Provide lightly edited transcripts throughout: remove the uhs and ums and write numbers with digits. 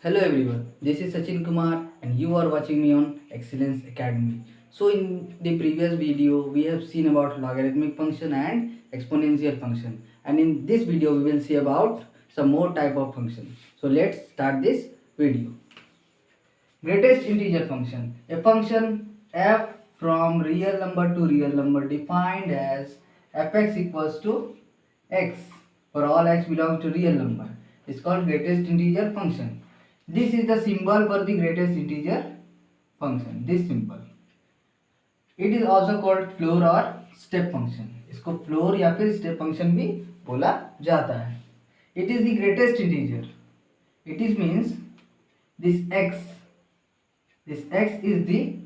Hello everyone, this is Sachin Kumar and you are watching me on Excellence Academy. So in the previous video we have seen about logarithmic function and exponential function, and in this video we will see about some more type of function. So let's start this video. Greatest integer function, a function f from real number to real number defined as fx equals to x for all x belongs to real number is called greatest integer function. This is the symbol for the greatest integer function, this symbol. It is also called floor or step function. इसको floor या फिर step function भी बोला जाता है. It is the greatest integer. It is means this x is the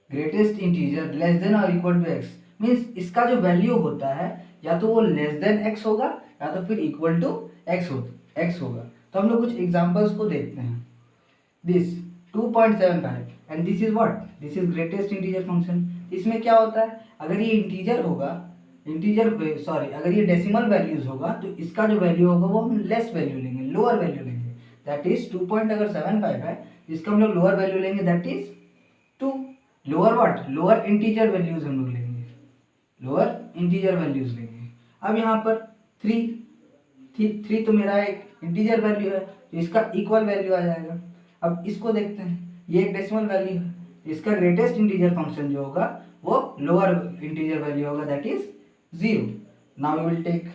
greatest integer less than or equal to x. Means इसका जो value होता है या तो वो लेस देन x होगा या तो फिर इक्वल टू x होगा. तो हम लोग कुछ एग्जांपल्स को देखते हैं. This 2.75 and this is what, this is greatest integer function. इसमें क्या होता है, अगर ये इंटीजर होगा, अगर ये डेसिमल वैल्यूज होगा तो इसका जो वैल्यू होगा वो हम लेस वैल्यू लेंगे, लोअर वैल्यू लेंगे. दैट इज 2.75 है, इसका हम लोग लोअर वैल्यू लेंगे, that is 2. Lower what, lower integer values हम लोग लेंगे, लोअर इंटीजर वैल्यूज लेंगे. अब यहाँ पर 3 तो मेरा एक इंटीजर वैल्यू है तो इसका इक्वल वैल्यू आ जाएगा. अब इसको देखते हैं, ये एक डेसिमल वैल्यू है, इसका ग्रेटेस्ट इंटीजर फंक्शन जो होगा वो लोअर इंटीजर वैल्यू होगा, that is 0. Now we will take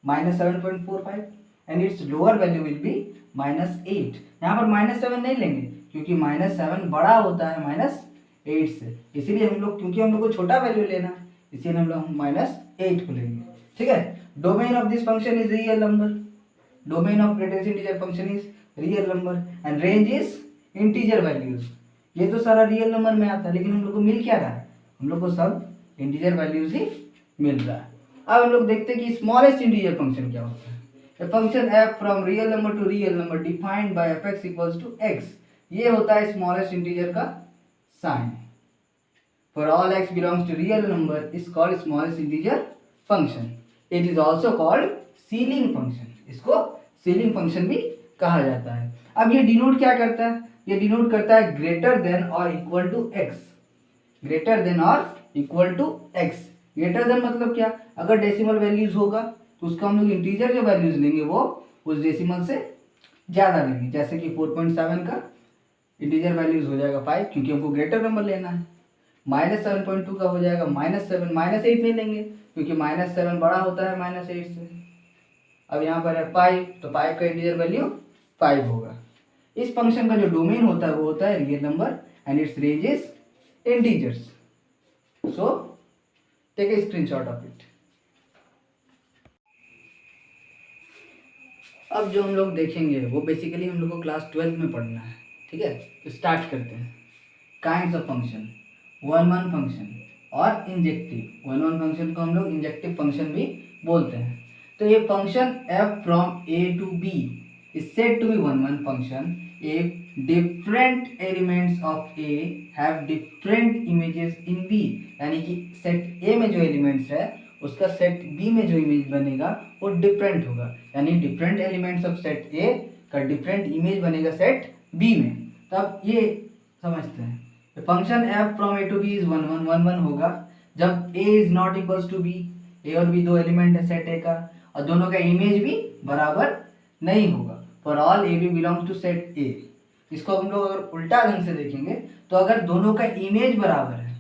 -7.45 and its lower value will be -8. यहाँ पर -7 नहीं लेंगे क्योंकि -7 बड़ा होता है -8 से, इसीलिए हम लोग, क्योंकि हम लोग को छोटा वैल्यू लेना है इसीलिए हम लोग -8 को लेंगे. ठीक है. Domain of this function is real number. Domain of greatest integer function is real number and range is integer values. ये तो सारा रियल नंबर में आता है लेकिन हम लोग को मिल क्या रहा है, हम लोग को सब इंटीजर वैल्यूज ही मिल रहा है. अब हम लोग देखते हैं कि स्मॉलेस्ट इंटीजर फंक्शन क्या होता है. A function f from real number to real number defined by fx equals to x. ये होता है स्मॉलेस्ट इंटीजर का sign. For all x belongs to real number is called smallest integer function. It is also called ceiling function. इसको ceiling function भी कहा जाता है. अब ये डिनोट क्या करता है, ये डिनोट करता है ग्रेटर देन और equal to x. Greater than और equal to x. Greater than मतलब क्या, अगर डेसिमल वैल्यूज होगा तो उसका हम लोग इंटीजर जो वैल्यूज लेंगे वो उस डेसिमल से ज़्यादा लेंगे. जैसे कि 4.7 का इंटीजर वैल्यूज हो जाएगा 5 क्योंकि हमको ग्रेटर नंबर लेना है. -7.2 का हो जाएगा -7. -8 नहीं लेंगे क्योंकि -7 बड़ा होता है -8 से. अब यहाँ पर है 5 तो 5 का इंटीजर वैल्यू 5 होगा. इस फंक्शन का जो डोमेन होता है वो होता है real number and its range is integers. So take a screenshot of it. अब जो हम लोग देखेंगे वो बेसिकली हम लोग को क्लास 12 में पढ़ना है. ठीक है, तो स्टार्ट करते हैं. Kinds of function, one function और इंजेक्टिव. वन फंक्शन को हम लोग इंजेक्टिव फंक्शन भी बोलते हैं. तो ये function f from a to b is said to be one function if different elements of a have different images in b. यानी कि सेट a में जो एलिमेंट्स है उसका सेट b में जो इमेज बनेगा वो डिफरेंट होगा. यानी different elements of set a का डिफरेंट इमेज बनेगा सेट b में. तो अब ये समझते हैं. Function f from a to b is 1 होगा जब a is not equals to b. a और b दो एलिमेंट है सेट a का और दोनों का इमेज भी बराबर नहीं होगा. For all a b belongs to set a. इसको हम लोग अगर उल्टा ढंग से देखेंगे तो अगर दोनों का इमेज बराबर है,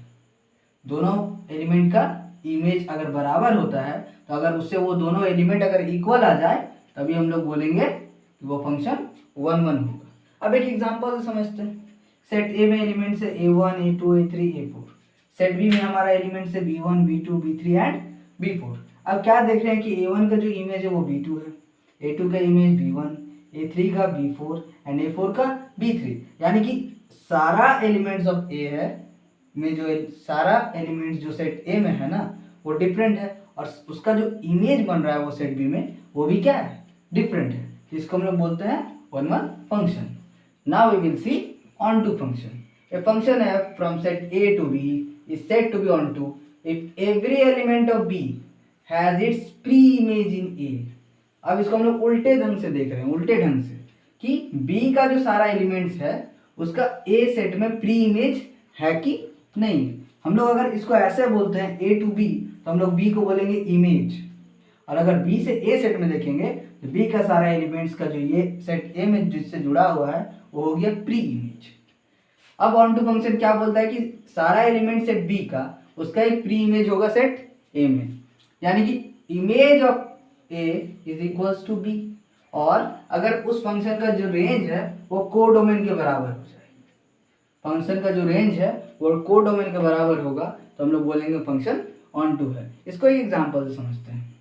दोनों एलिमेंट का इमेज अगर बराबर होता है तो अगर उससे वो दोनों एलिमेंट अगर इक्वल आ जाए तभी हम लोग बोलेंगे कि वो फंक्शन 1 होगा. अब एक एग्जांपल से समझते हैं. सेट ए में एलिमेंट्स है a1 a2 a3 a4. Set B में हमारा एलिमेंट्स है b1 b2 b3 and b4. अब क्या देख रहे हैं कि a1 का जो इमेज है वो b2 है, a2 का इमेज b1, a3 का b4 एंड a4 का b3. यानी कि सारा एलिमेंट्स ऑफ a है में जो सारा एलिमेंट्स जो सेट a में है ना वो डिफरेंट है और उसका जो इमेज बन रहा है वो सेट b में वो भी क्या है, डिफरेंट है. इसको हम लोग बोलते हैं one function. Now we will see onto function. A function f from set a to b is said to be onto if every element of b has its pre image in a. अब इसको हम लोग उल्टे ढंग से देख रहे हैं, उल्टे ढंग से. कि बी का जो सारा एलिमेंट्स है उसका ए सेट में प्री इमेज है कि नहीं। हम लोग अगर इसको ऐसे बोलते हैं ए टू बी, तो हम लोग बी को बोलेंगे इमेज, और अगर बी से ए सेट में देखेंगे तो बी का सारा एलिमेंट्स का जो ये सेट ए में जिससे जुड़ा हुआ है वो हो गया प्री इमेज। अब ऑन टू फंक्शन क्या बोलता है कि सारा एलिमेंट सेट बी का उसका एक प्री इमेज होगा सेट ए में, यानी कि image of a is equals to b, और अगर उस फंक्शन का जो रेंज है वो कोडोमेन के बराबर हो जाए, फंक्शन का जो रेंज है वो कोडोमेन के बराबर होगा, तो हम लोग बोलेंगे फंक्शन ऑन टू है। इसको एक एग्जांपल से समझते हैं।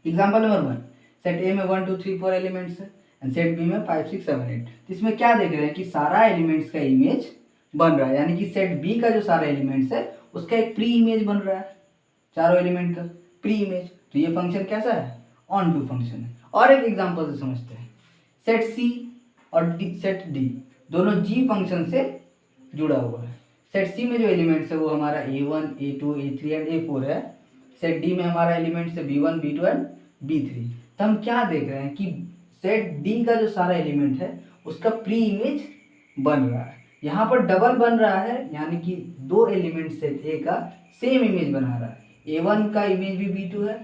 एग्जांपल नंबर 1, सेट ए में 1 2 3 4 एलिमेंट्स है एंड सेट बी में 5 6 7 8। तो इसमें क्या देख रहे हैं कि सारा एलिमेंट्स का इमेज बन रहा है, यानी कि सेट बी का जो सारा एलिमेंट्स है उसका एक प्री इमेज बन रहा है, चारों एलिमेंट का प्री इमेज। तो ये फंक्शन कैसा है? ऑन टू फंक्शन है। और एक एग्जांपल से समझते हैं। सेट सी और सेट डी दोनों जी फंक्शन से जुड़ा हुआ है। सेट सी में जो एलिमेंट्स है वो हमारा a1 a2 a3 and a4 है। सेट डी में हमारा एलिमेंट्स है b1 b2 एंड b3। तो हम क्या देख रहे हैं कि सेट डी का जो सारा एलिमेंट है उसका प्री इमेज बन रहा है। यहाँ पर डबल बन रहा है, यानी कि दो एलिमेंट सेट ए का सेम इमेज बना रहा है। a1 का इमेज भी b2 है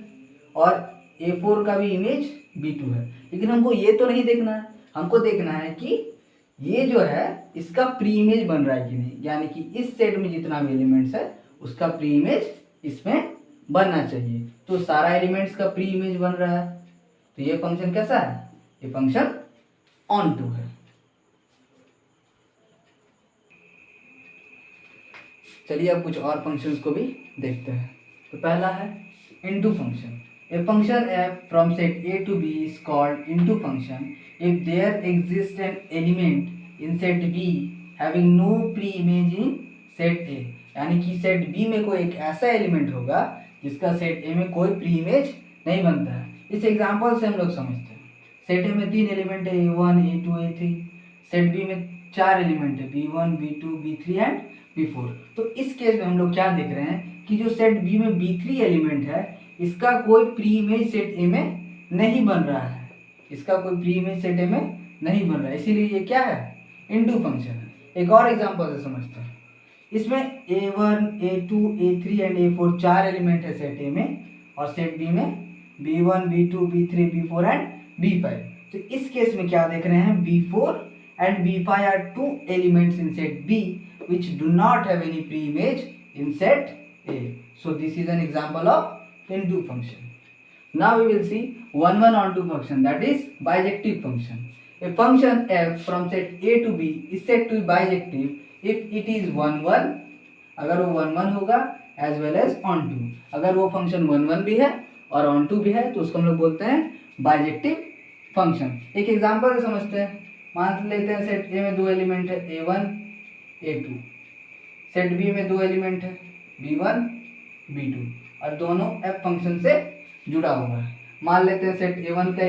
और a4 का भी इमेज b2 है। लेकिन हमको ये तो नहीं देखना है, हमको देखना है कि ये जो है इसका प्री इमेज बन रहा है कि नहीं, यानी कि इस सेट में जितना भी एलिमेंट्स है उसका प्री इमेज इसमें बनना चाहिए। तो सारा एलिमेंट्स का प्री इमेज बन रहा है, तो ये फंक्शन कैसा है? ये फंक्शन ऑन टू है। चलिए अब कुछ और फंक्शंस को भी देखते हैं। तो पहला है into function. A function f from set A to B is called into function if there exists an element in set B having no pre-image in set A। यानी कि सेट B में कोई एक ऐसा एलिमेंट होगा जिसका set A में कोई प्री इमेज नहीं बनता है। इस एग्जांपल से हम लोग समझते हैं। सेट A में 3 एलिमेंट है A1 A2 A3। Set B में 4 एलिमेंट है B1 B2 B3 and B4। तो इस केस में हम लोग क्या देख रहे हैं कि जो सेट B में B3 एलिमेंट है इसका कोई प्री इमेज सेट ए में नहीं बन रहा है, इसका कोई प्री इमेज सेट ए में नहीं बन रहा है, इसीलिए ये क्या है? इनटू फंक्शन है। एक और एग्जांपल से समझते हैं। इसमें a1 a2 a3 and a4 चार एलिमेंट है सेट ए में, और सेट बी में b1 b2 b3 b4 and b5। तो इस केस में क्या देख रहे हैं? b4 and b5 are two elements in set b which do not have any pre-image in set A. So this is an example of into function. Now we will see one onto function, that is bijective function. A function f from set A to B is said to be bijective if it is 1 1, अगर वो 1 1 होगा, as well as onto। अगर वो function 1 1 भी है और onto भी है तो उसको हम लोग बोलते हैं bijective फंक्शन। एक एग्जांपल से समझते हैं। मान लेते हैं सेट A में दो एलिमेंट है A1 A2, सेट B में दो एलिमेंट है B1 B2 और दोनों f फंक्शन से जुड़ा हुआ है। मान लेते हैं सेट A1 का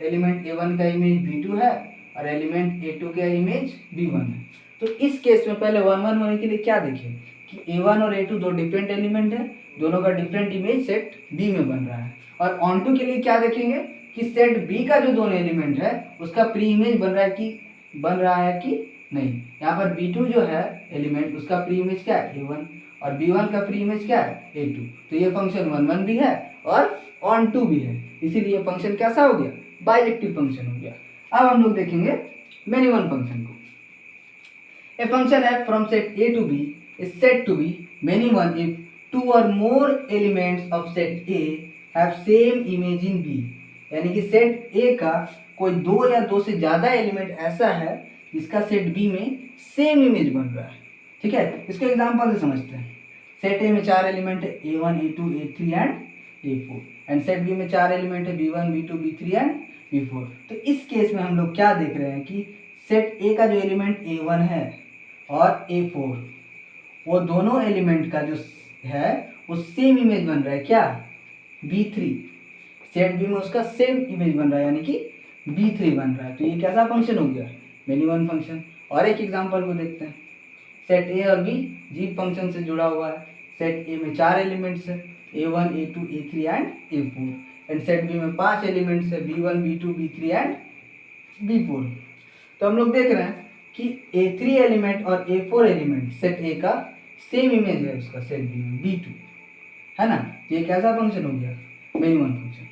एलिमेंट A1 का इमेज B2 है और एलिमेंट A2 का इमेज B1 है। तो इस केस में पहले 1 1 होने के लिए क्या देखें कि A1 और A2 दो डिफरेंट एलिमेंट है, दोनों का डिफरेंट इमेज सेट B में बन रहा है। और ऑन के लिए क्या देखेंगे कि सेट B का जो दोनों एलिमेंट है उसका प्री इमेज बन रहा है कि नहीं। यहाँ पर B2 जो है एलिमेंट उसका प्री इमेज क्या है? A1, और B1 का प्री इमेज क्या है? A2। तो ये फंक्शन 1 1 भी है और ऑन टू भी है, इसीलिए ये फंक्शन कैसा हो गया? बाइजेक्टिव फंक्शन हो गया। अब हम लोग देखेंगे मेनी वन फंक्शन को। ए function f from set A to B is said to be many one if two or more elements of set A have same image in B। यानी कि set A का कोई दो या दो से ज़्यादा एलिमेंट ऐसा है जिसका सेट B में सेम इमेज बन रहा है। ठीक है, इसको एग्जांपल से समझते हैं। सेट A में चार एलिमेंट है A1 A2 A3 and A4 and set B में चार एलिमेंट है B1 B2 B3 and B4। तो इस केस में हम लोग क्या देख रहे हैं कि सेट A का जो एलिमेंट A1 है और A4 वो दोनों एलिमेंट का जो है वो सेम इमेज बन रहा है क्या? B3। सेट B में उसका सेम इमेज बन रहा है यानी कि B3 बन रहा है। तो ये कैसा फंक्शन हो गया? Many one function. और एक एग्जांपल को देखते हैं। सेट A और B जी फंक्शन से जुड़ा हुआ है। सेट A में चार एलिमेंट्स है A1 A2 A3 and A4 and set B में पांच एलिमेंट्स है B1 B2 B3 and B4। तो हम लोग देख रहे हैं कि A3 एलिमेंट और A4 एलिमेंट सेट A का सेम इमेज है, उसका सेट B में B2 है ना। ये कैसा फंक्शन हो गया, मेन वन फंक्शन।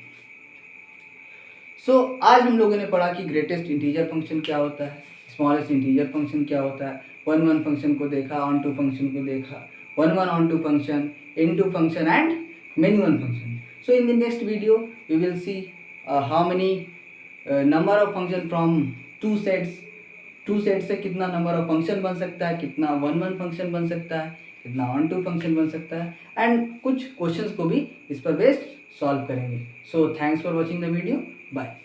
सो आज हम लोगों ने पढ़ा कि ग्रेटेस्ट इंटीजर फंक्शन क्या होता है, स्मॉलेस्ट इंटीजर फंक्शन क्या होता है, वन वन फंक्शन को देखा, ऑन टू फंक्शन को देखा, one one onto function, into function and many one function. So in the next video we will see how many number of function from two sets से कितना number of function बन सकता है, कितना one one function बन सकता है, कितना ऑन टू फंक्शन बन सकता है, एंड कुछ क्वेश्चंस को भी इस पर बेस्ड सॉल्व करेंगे। So thanks for watching the video, bye.